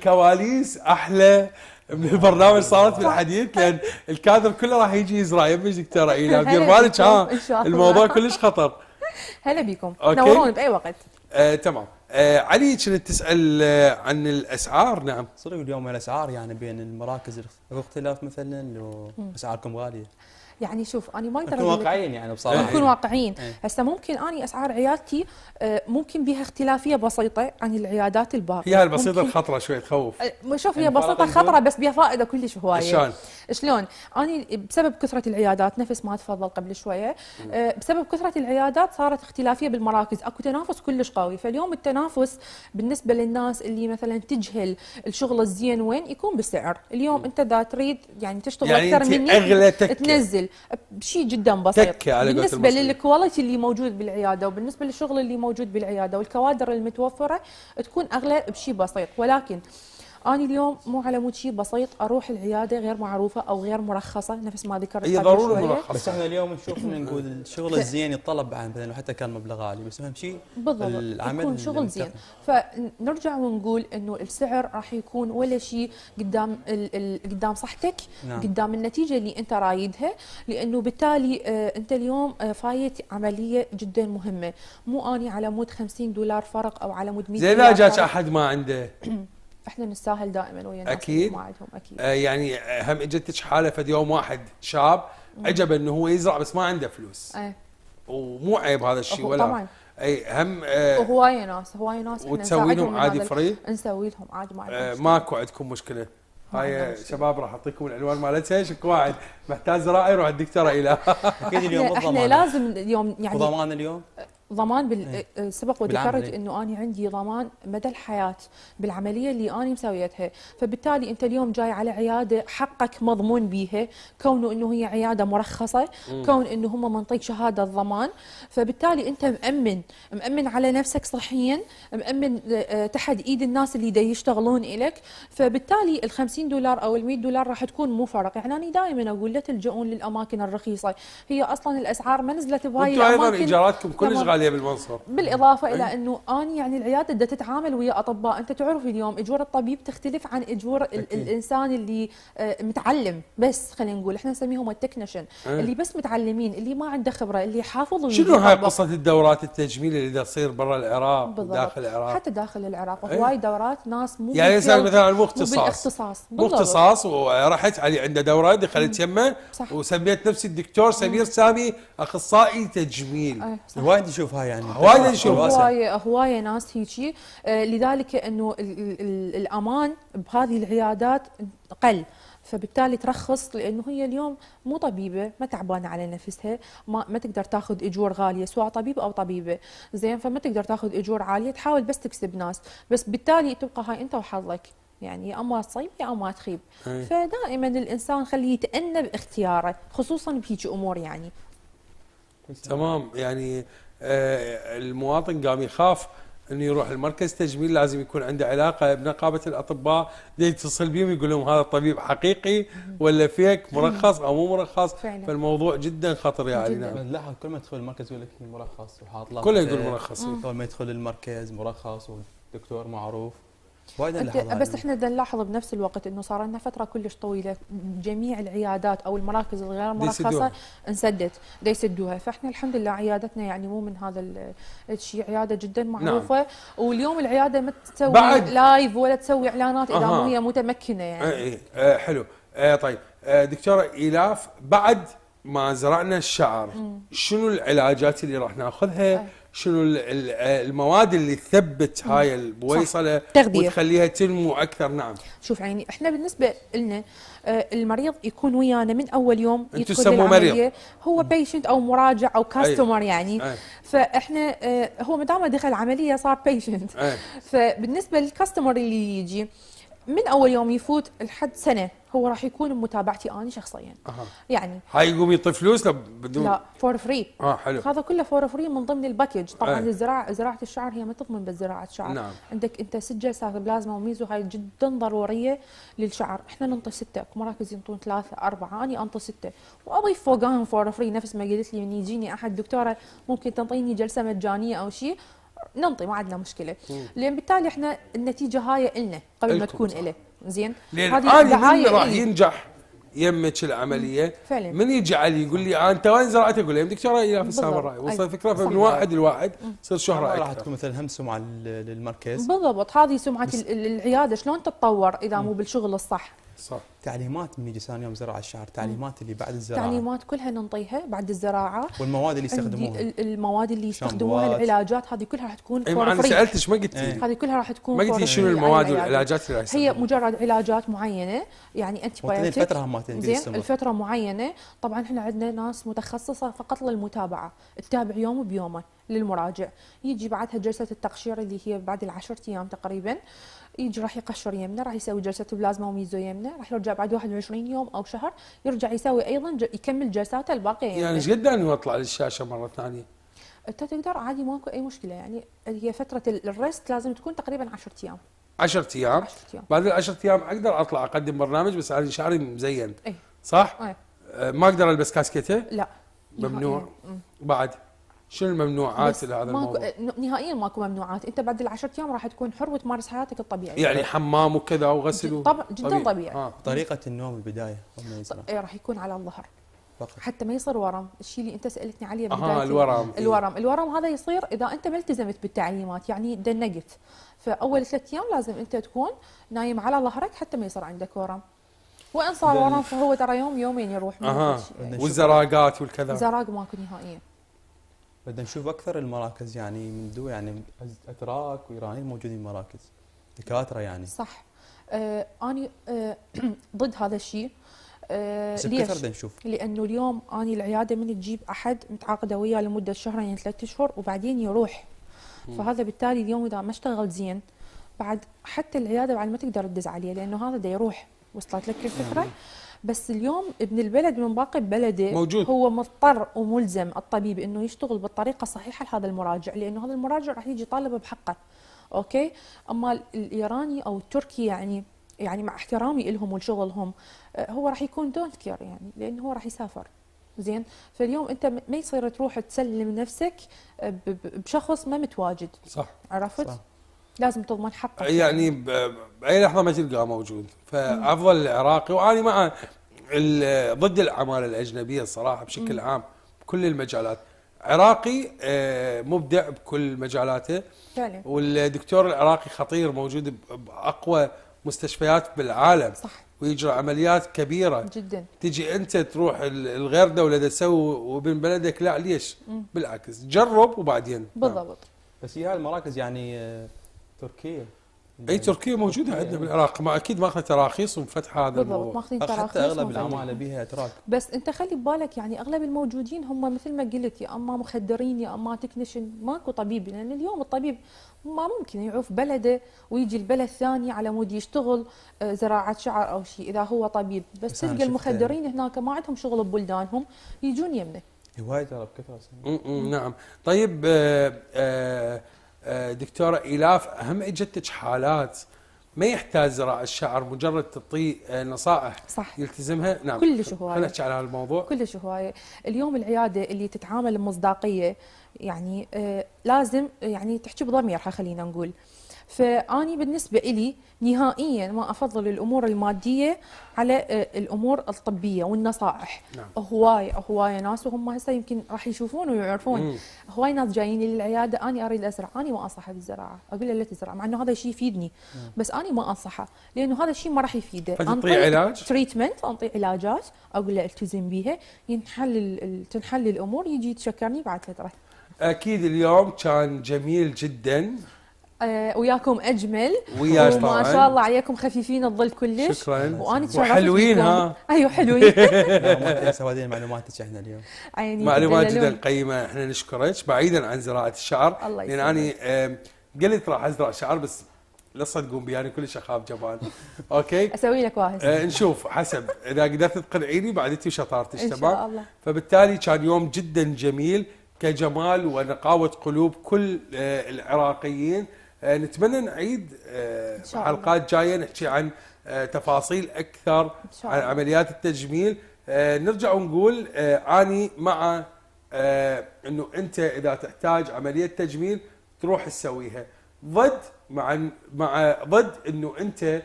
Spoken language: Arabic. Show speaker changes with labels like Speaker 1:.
Speaker 1: كواليس احلى من البرنامج صارت بالحديث، لان الكادر كله راح يجي يزرع يمك دكتوره ايلام. دير بالك الموضوع كلش خطر.
Speaker 2: هلا بيكم، تنورون باي وقت.
Speaker 1: تمام. علي كنت تسال عن الاسعار. نعم
Speaker 3: صدق اليوم الاسعار يعني بين المراكز اختلاف مثلا واسعاركم غاليه؟
Speaker 2: يعني شوف انا ما اقدر
Speaker 3: نكون واقعيين يعني بصراحه،
Speaker 2: نكون واقعيين. هسه ممكن اني اسعار عيادتي ممكن بها اختلافيه بسيطه عن العيادات الباقيه.
Speaker 1: هي البسيطه الخطره شوي تخوف.
Speaker 2: شوف هي بسيطه خطره بس بها فائده كلش هوايه.
Speaker 1: شلون؟
Speaker 2: اني بسبب كثره العيادات نفس ما تفضل قبل شويه، بسبب كثره العيادات صارت اختلافيه بالمراكز، اكو تنافس كلش قوي. فاليوم التنافس بالنسبه للناس اللي مثلا تجهل الشغل الزين وين يكون بالسعر. اليوم انت اذا تريد يعني تشتغل
Speaker 1: يعني
Speaker 2: اكثر مني
Speaker 1: اغلى
Speaker 2: تنزل بشيء جدا بسيط بالنسبه للكواليتي اللي موجود بالعياده وبالنسبه للشغل اللي موجود بالعياده والكوادر المتوفره تكون اغلى بشيء بسيط. ولكن أنا اليوم مو على مود شيء بسيط أروح العيادة غير معروفة أو غير مرخصة نفس ما ذكرت
Speaker 1: هي ضروري مرخصة.
Speaker 3: بس احنا اليوم نشوف نقول الشغل الزين يتطلب بعد مثلا حتى كان مبلغ عالي، بس أهم شيء
Speaker 2: بالضبط يكون شغل زين. فنرجع ونقول إنه السعر راح يكون ولا شيء قدام قدام صحتك. نعم. قدام النتيجة اللي أنت رايدها، لأنه بالتالي أنت اليوم فايت عملية جدا مهمة. مو أني على مود $50 فرق أو على مود $100
Speaker 1: زين. لا جاك أحد ما عنده
Speaker 2: احنا نستاهل دائما ويا الناس
Speaker 1: اكيد
Speaker 2: ما عندهم اكيد.
Speaker 1: يعني هم اجتك حاله فد يوم واحد شاب عجبه انه هو يزرع بس ما عنده فلوس. ومو عيب هذا الشيء ولا
Speaker 2: طبعا.
Speaker 1: اي هم
Speaker 2: هوايه ناس
Speaker 1: وتسوي لهم عادي فري؟
Speaker 2: نسوي لهم عادي ما
Speaker 1: ماكو عندكم مشكله. هاي شباب راح اعطيكم العنوان مالتها. شكو واحد محتاج زراعه يروح الدكتوره ايلام.
Speaker 3: اكيد اليوم
Speaker 2: احنا لازم اليوم يعني
Speaker 3: وضمان اليوم
Speaker 2: ضمان سبق وذكرت انه انا عندي ضمان مدى الحياه بالعمليه اللي انا مسويتها. فبالتالي انت اليوم جاي على عياده حقك مضمون بيها، كونه انه هي عياده مرخصه، كون انه هم منطيك شهاده ضمان. فبالتالي انت مأمن على نفسك صحيا، مأمن تحت ايد الناس اللي دا يشتغلون لك. فبالتالي $50 او $100 راح تكون مو فرق. يعني انا دائما اقول لا تلجؤون للاماكن الرخيصه، هي اصلا الاسعار ما نزلت بهاي الاماكن.
Speaker 1: ايضا ايجاراتكم كلش غاليه بالمنصور.
Speaker 2: بالاضافه الى انه اني يعني العياده بدها تتعامل ويا اطباء. انت تعرف اليوم اجور الطبيب تختلف عن اجور الانسان اللي متعلم. بس خلينا نقول احنا نسميهم التكنيشن اللي بس متعلمين، اللي ما عنده خبره، اللي حافظ.
Speaker 1: شنو هاي قصه الدورات التجميل اللي تصير برا العراق وداخل العراق؟
Speaker 2: حتى داخل العراق هواي دورات ناس مو
Speaker 1: يعني مثلا مو اختصاص ورحت علي عنده دوره دخلت يمه وسميت نفسي الدكتور سمير سامي اخصائي تجميل.
Speaker 3: وايد نشوف هاي يعني
Speaker 1: وايد نشوف
Speaker 2: هوايه ناس هيجي. لذلك انه الامان بهذه العيادات قل. فبالتالي ترخص، لانه هي اليوم مو طبيبه، ما تعبانه على نفسها، ما تقدر تاخذ اجور غاليه سواء طبيب او طبيبه، زين. فما تقدر تاخذ اجور عاليه، تحاول بس تكسب ناس، بس بالتالي تبقى هاي انت وحظك. يعني يا اما تصيب يا اما تخيب. فدائما الانسان خليه يتأنى باختياره، خصوصا بهيك امور يعني.
Speaker 1: تمام. يعني المواطن قام يخاف انه يروح المركز تجميل، لازم يكون عنده علاقه بنقابه الاطباء، يتصل بهم يقول لهم هذا الطبيب حقيقي ولا فيك، مرخص او مو مرخص. فالموضوع جدا خطر يا علي. نعم.
Speaker 3: لاحظ كل ما تدخل المركز يقول لك مرخص وحاط لك
Speaker 1: كله يقول مرخص.
Speaker 3: كل ما يدخل المركز مرخص ودكتور معروف.
Speaker 2: بس احنا بدنا نلاحظ بنفس الوقت انه صار لنا فتره كلش طويله جميع العيادات او المراكز الغير مرخصه انسدت يسدوها. فاحنا الحمد لله عيادتنا يعني مو من هذا الشيء، عياده جدا معروفه. نعم. واليوم العياده ما تسوي لايف ولا تسوي اعلانات اذا مو هي متمكنه يعني.
Speaker 1: حلو. طيب دكتوره ايلاف، بعد ما زرعنا الشعر شنو العلاجات اللي راح ناخذها؟ شنو المواد اللي تثبت هاي البويصله وتخليها تنمو اكثر؟ نعم.
Speaker 2: شوف يعني احنا بالنسبه لنا المريض يكون ويانا من اول يوم
Speaker 1: يدخل العمليه
Speaker 2: مريض. هو بيشنت او مراجع او كاستمر يعني. فاحنا هو ما دام دخل العمليه صار بيشنت. فبالنسبه للكاستمر اللي يجي من اول يوم يفوت لحد سنه هو راح يكون بمتابعتي انا شخصيا. يعني
Speaker 1: هاي يقوم يعطي فلوس بدون؟
Speaker 2: لا فور فري.
Speaker 1: حلو.
Speaker 2: هذا كله فور فري من ضمن الباكج. طبعا زراعه الشعر هي ما تضمن بس زراعه الشعر.
Speaker 1: نعم.
Speaker 2: عندك انت 6 جلسات بلازما وميزو، هاي جدا ضروريه للشعر. احنا ننطي 6، مراكز ينطون 3 4، انا انطي 6 واضيف فوقهم فور فري. نفس ما قلت لي من يجيني احد دكتوره ممكن تنطيني جلسه مجانيه او شيء، ننطي ما عندنا مشكله، لان بالتالي احنا النتيجه هاي النا قبل ما تكون له. زين،
Speaker 1: هذه دعايه راح ينجح يمك العمليه
Speaker 2: فعلا.
Speaker 1: من يجي علي يقول لي انت وين زرعت؟ اقول له يم دكتوره ايلاف السامراء. وصل الفكره؟ فمن واحد لواحد تصير شهره اكثر.
Speaker 3: راح تكون مثلا هم سمعه للمركز.
Speaker 2: بالضبط، هذه سمعه العياده شلون تتطور اذا مو بالشغل الصح.
Speaker 1: صح.
Speaker 3: تعليمات من يجي ثاني يوم زراعه الشعر، تعليمات اللي بعد الزراعه،
Speaker 2: تعليمات كلها ننطيها بعد الزراعه،
Speaker 3: والمواد اللي يستخدموها،
Speaker 2: المواد اللي يستخدموها، العلاجات، هذه كلها راح تكون
Speaker 1: فور فري. انا سالتش ما قلت لي
Speaker 2: هذه كلها راح تكون
Speaker 1: ما قلت لي شنو المواد والعلاجات اللي راح
Speaker 2: هي مجرد علاجات معينه، يعني انتي بايوتيك.
Speaker 3: الفتره مالتين
Speaker 2: زين، الفتره معينه. طبعا احنا عندنا ناس متخصصه فقط للمتابعه، تتابع يوم بيومه للمراجع. يجي بعدها جلسه التقشير اللي هي بعد ال10 ايام تقريبا، يجي راح يقشر يمنا، راح يسوي جلسه بلازما وميزو يمنا، راح يرجع بعد 21 يوم او شهر يرجع يسوي ايضا يكمل جلساته الباقيه يمنا.
Speaker 1: يعني ايش قد انه يطلع للشاشه مره ثانيه؟
Speaker 2: انت تقدر عادي، ماكو اي مشكله. يعني هي فتره الريست لازم تكون تقريبا 10 ايام.
Speaker 1: 10 ايام؟ بعد ال10 ايام اقدر اطلع اقدم برنامج بس على شعري مزين.
Speaker 2: اي
Speaker 1: صح؟
Speaker 2: اي.
Speaker 1: ما اقدر البس كاسكته؟
Speaker 2: لا
Speaker 1: ممنوع. بعد شنو الممنوعات لهذا الموضوع؟
Speaker 2: نهائيا ماكو ممنوعات، انت بعد ال10 ايام راح تكون حر وتمارس حياتك الطبيعيه.
Speaker 1: يعني حمام وكذا وغسل
Speaker 2: طبعا جدا طبيعي.
Speaker 3: طريقه النوم البدايه
Speaker 2: راح يكون على الظهر فقط، حتى ما يصير ورم. الشيء اللي انت سالتني عليه
Speaker 1: بدايه
Speaker 2: الورم هذا يصير اذا انت ما التزمت بالتعليمات، يعني دنقت. فاول 3 ايام لازم انت تكون نايم على ظهرك حتى ما يصير عندك ورم. وان صار ورم فهو ترى يوم يومين يروح.
Speaker 1: والزراقات والكذا؟
Speaker 2: زراق ماكو نهائيا.
Speaker 3: بدنا نشوف اكثر المراكز، يعني من دول يعني اتراك وايرانيين موجودين مراكز دكاتره يعني.
Speaker 2: صح. اني ضد هذا الشيء.
Speaker 3: ليش؟ نشوف.
Speaker 2: لانه اليوم اني العياده من تجيب احد متعاقده وياه لمده شهرين 3 اشهر وبعدين يروح. فهذا بالتالي اليوم اذا ما اشتغل زين بعد حتى العياده بعد ما تقدر تدز عليه، لانه هذا دا يروح. وصلت لك الفكره؟ بس اليوم ابن البلد من باقي بلده
Speaker 1: موجود.
Speaker 2: هو مضطر وملزم الطبيب انه يشتغل بالطريقه الصحيحه لهذا المراجع، لانه هذا المراجع راح يجي طالب بحقه. اوكي؟ اما الايراني او التركي يعني مع احترامي لهم ولشغلهم هو راح يكون دونت كير، يعني لانه هو راح يسافر. زين، فاليوم انت ما يصير تروح تسلم نفسك بشخص ما متواجد.
Speaker 1: صح.
Speaker 2: عرفت؟
Speaker 1: صح.
Speaker 2: لازم تضمن حقك.
Speaker 1: يعني باي لحظه ما تلقاه موجود، فافضل العراقي. وانا مع ضد العماله الاجنبيه الصراحه بشكل عام بكل المجالات. عراقي مبدع بكل مجالاته
Speaker 2: فعلا.
Speaker 1: والدكتور العراقي خطير، موجود باقوى مستشفيات بالعالم.
Speaker 2: صح.
Speaker 1: ويجرى عمليات كبيره
Speaker 2: جدا.
Speaker 1: تجي انت تروح الغير دوله تسوي وابن بلدك لا، ليش؟ بالعكس جرب وبعدين.
Speaker 2: بالضبط.
Speaker 3: بس هي هاي المراكز يعني تركيا.
Speaker 1: اي تركيا موجوده عندنا بالعراق، ما اكيد ماخذ تراخيص وفتح هذا
Speaker 2: بالضبط، ماخذين تراخيص.
Speaker 3: حتى اغلب العماله بها اتراك.
Speaker 2: بس انت خلي ببالك يعني اغلب الموجودين هم مثل ما قلت يا اما مخدرين يا اما تكنيشن، ماكو طبيب. لان اليوم الطبيب ما ممكن يعوف بلده ويجي البلد الثاني على مود يشتغل زراعه شعر او شيء اذا هو طبيب. بس تلقى المخدرين هناك ما عندهم شغل ببلدانهم يجون يمنا.
Speaker 3: هوايه ترى بكثره.
Speaker 1: نعم. طيب دكتوره إيلاف، هم اجتك حالات ما يحتاج زراعة الشعر، مجرد تعطيه نصائح
Speaker 2: صح
Speaker 1: يلتزمها؟ نعم.
Speaker 2: كلش هوايه.
Speaker 1: خلينا نحكي على هذا الموضوع.
Speaker 2: كلش هوايه. اليوم العياده اللي تتعامل بمصداقيه يعني لازم يعني تحكي بضميرها خلينا نقول. فاني بالنسبه إلي نهائيا ما افضل الامور الماديه على الامور الطبيه والنصائح.
Speaker 1: نعم.
Speaker 2: هوايه ناس وهم هسه يمكن راح يشوفون ويعرفون. هواي ناس جايين لي للعياده اني اريد ازرع، اني ما انصحها بالزراعه، اقول له لا تزرع مع انه هذا الشيء يفيدني. بس اني ما انصحه لانه هذا الشيء ما راح يفيده.
Speaker 1: فتعطيه علاج؟
Speaker 2: تريتمنت، انطيه علاجات، اقول له التزم بيها، تنحل الامور، يجي يتشكرني بعد فتره.
Speaker 1: اكيد اليوم كان جميل جدا.
Speaker 2: وياكم اجمل.
Speaker 1: وياك
Speaker 2: طبعا. ما شاء الله عليكم خفيفين الظل كلش.
Speaker 1: شكرا.
Speaker 2: وانا تشرفت
Speaker 1: وحلوين. ها
Speaker 2: ايوه حلوين.
Speaker 3: هذه معلوماتك احنا اليوم.
Speaker 1: معلومات جدا قيمه، احنا نشكرك. بعيدا عن زراعه الشعر، لان انا قلت راح ازرع شعر بس لا تصدقون بي، انا كلش اخاف جبان. اوكي
Speaker 2: اسوي لك واهس.
Speaker 1: نشوف حسب اذا قدرت تقنعيني بعد انت وشطارتك.
Speaker 2: ان شاء الله.
Speaker 1: فبالتالي كان يوم جدا جميل كجمال ونقاوه قلوب كل العراقيين. نتمنى نعيد حلقات جايه نحكي عن تفاصيل اكثر عن عمليات التجميل. نرجع ونقول اني مع انه انت اذا تحتاج عمليه تجميل تروح تسويها ضد مع ضد انه انت